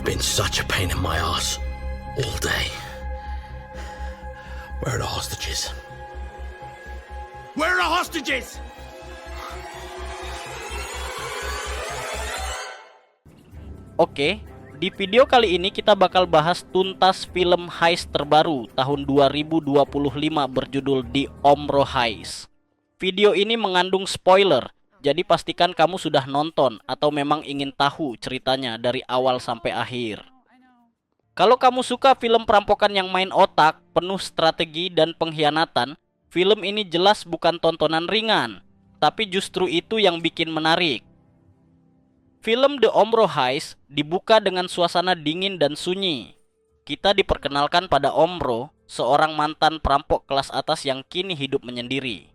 I've been such a pain in my ass all day. Where are the hostages? Where are the hostages? Oke, di video kali ini kita bakal bahas tuntas film heist terbaru tahun 2025 berjudul The Omro Heist. Video ini mengandung spoiler, jadi pastikan kamu sudah nonton atau memang ingin tahu ceritanya dari awal sampai akhir. Kalau kamu suka film perampokan yang main otak, penuh strategi dan pengkhianatan, film ini jelas bukan tontonan ringan, tapi justru itu yang bikin menarik. Film The Omro Heist dibuka dengan suasana dingin dan sunyi. Kita diperkenalkan pada Omro, seorang mantan perampok kelas atas yang kini hidup menyendiri.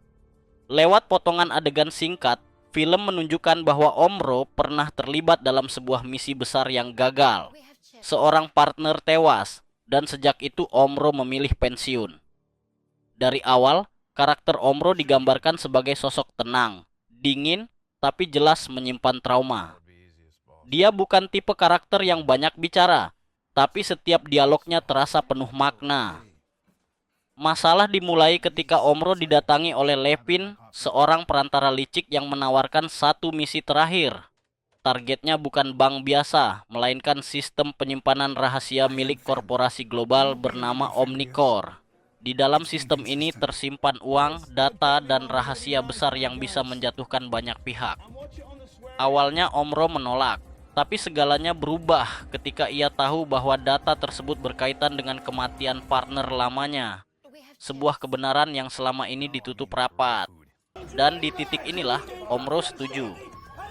Lewat potongan adegan singkat, film menunjukkan bahwa Omro pernah terlibat dalam sebuah misi besar yang gagal. Seorang partner tewas, dan sejak itu Omro memilih pensiun. Dari awal, karakter Omro digambarkan sebagai sosok tenang, dingin, tapi jelas menyimpan trauma. Dia bukan tipe karakter yang banyak bicara, tapi setiap dialognya terasa penuh makna. Masalah dimulai ketika Omro didatangi oleh Levin, seorang perantara licik yang menawarkan satu misi terakhir. Targetnya bukan bank biasa, melainkan sistem penyimpanan rahasia milik korporasi global bernama Omnicore. Di dalam sistem ini tersimpan uang, data, dan rahasia besar yang bisa menjatuhkan banyak pihak. Awalnya Omro menolak, tapi segalanya berubah ketika ia tahu bahwa data tersebut berkaitan dengan kematian partner lamanya. Sebuah kebenaran yang selama ini ditutup rapat. Dan di titik inilah Omro setuju.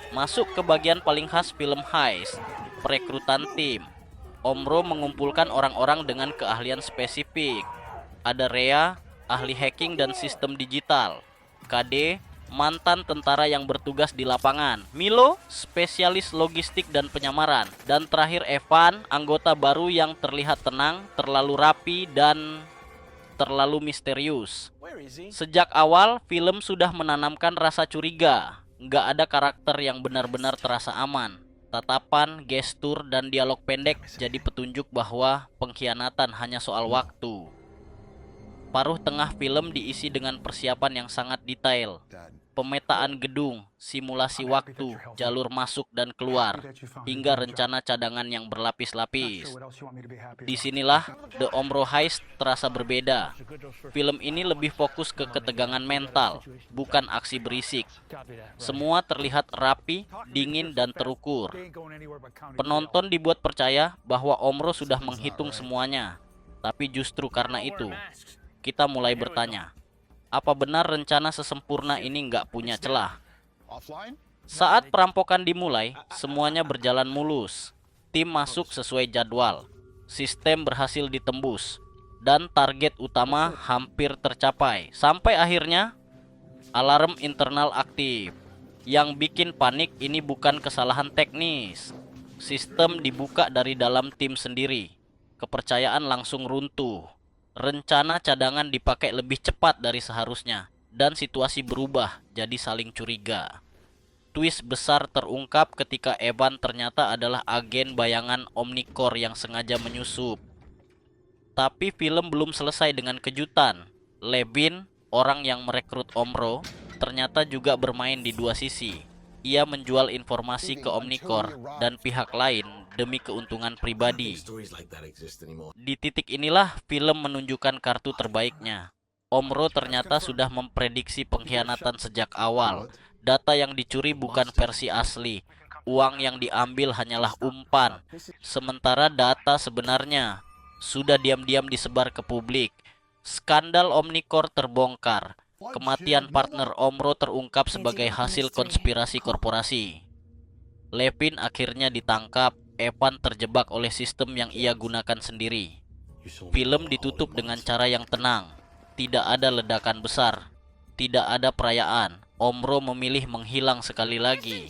Masuk ke bagian paling khas film heist, perekrutan tim. Omro mengumpulkan orang-orang dengan keahlian spesifik. Ada Rhea, ahli hacking dan sistem digital. KD, mantan tentara yang bertugas di lapangan. Milo, spesialis logistik dan penyamaran. Dan terakhir Evan, anggota baru yang terlihat tenang, terlalu rapi, dan terlalu misterius. Sejak awal, film sudah menanamkan rasa curiga. Nggak ada karakter yang benar-benar terasa aman. Tatapan, gestur, dan dialog pendek jadi petunjuk bahwa pengkhianatan hanya soal waktu. Paruh tengah film diisi dengan persiapan yang sangat detail. Pemetaan gedung, simulasi waktu, jalur masuk dan keluar, hingga rencana cadangan yang berlapis-lapis. Disinilah The Omro Heist terasa berbeda. Film ini lebih fokus ke ketegangan mental, bukan aksi berisik. Semua terlihat rapi, dingin, dan terukur. Penonton dibuat percaya bahwa Omro sudah menghitung semuanya. Tapi justru karena itu, kita mulai bertanya, apa benar rencana sesempurna ini nggak punya celah? Saat perampokan dimulai, semuanya berjalan mulus. Tim masuk sesuai jadwal. Sistem berhasil ditembus. Dan target utama hampir tercapai. Sampai akhirnya, alarm internal aktif. Yang bikin panik ini bukan kesalahan teknis. Sistem dibuka dari dalam tim sendiri. Kepercayaan langsung runtuh. Rencana cadangan dipakai lebih cepat dari seharusnya, dan situasi berubah jadi saling curiga. Twist besar terungkap ketika Evan ternyata adalah agen bayangan Omnicore yang sengaja menyusup. Tapi film belum selesai dengan kejutan. Levin, orang yang merekrut Omro, ternyata juga bermain di dua sisi. Ia menjual informasi ke Omnicore dan pihak lain demi keuntungan pribadi. Di titik inilah film menunjukkan kartu terbaiknya. Omro ternyata sudah memprediksi pengkhianatan sejak awal. Data yang dicuri bukan versi asli. Uang yang diambil hanyalah umpan. Sementara data sebenarnya sudah diam-diam disebar ke publik. Skandal Omnicore terbongkar. Kematian partner Omro terungkap sebagai hasil konspirasi korporasi. Levin akhirnya ditangkap. Evan terjebak oleh sistem yang ia gunakan sendiri. Film ditutup dengan cara yang tenang. Tidak ada ledakan besar. Tidak ada perayaan. Omro memilih menghilang sekali lagi.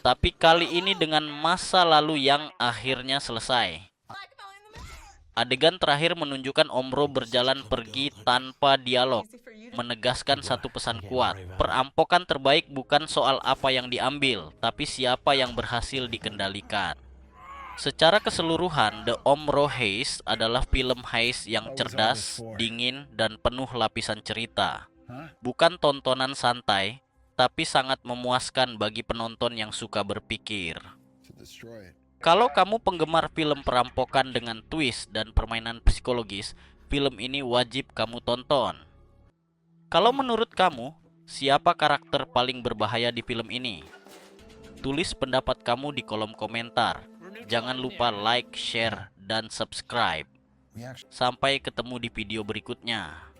Tapi kali ini dengan masa lalu yang akhirnya selesai. Adegan terakhir menunjukkan Omro berjalan pergi tanpa dialog, menegaskan satu pesan kuat. Perampokan terbaik bukan soal apa yang diambil, tapi siapa yang berhasil dikendalikan. Secara keseluruhan, The Omro Heist adalah film heist yang cerdas, dingin, dan penuh lapisan cerita. Bukan tontonan santai, tapi sangat memuaskan bagi penonton yang suka berpikir. Kalau kamu penggemar film perampokan dengan twist dan permainan psikologis, film ini wajib kamu tonton. Kalau menurut kamu, siapa karakter paling berbahaya di film ini? Tulis pendapat kamu di kolom komentar. Jangan lupa like, share, dan subscribe. Sampai ketemu di video berikutnya.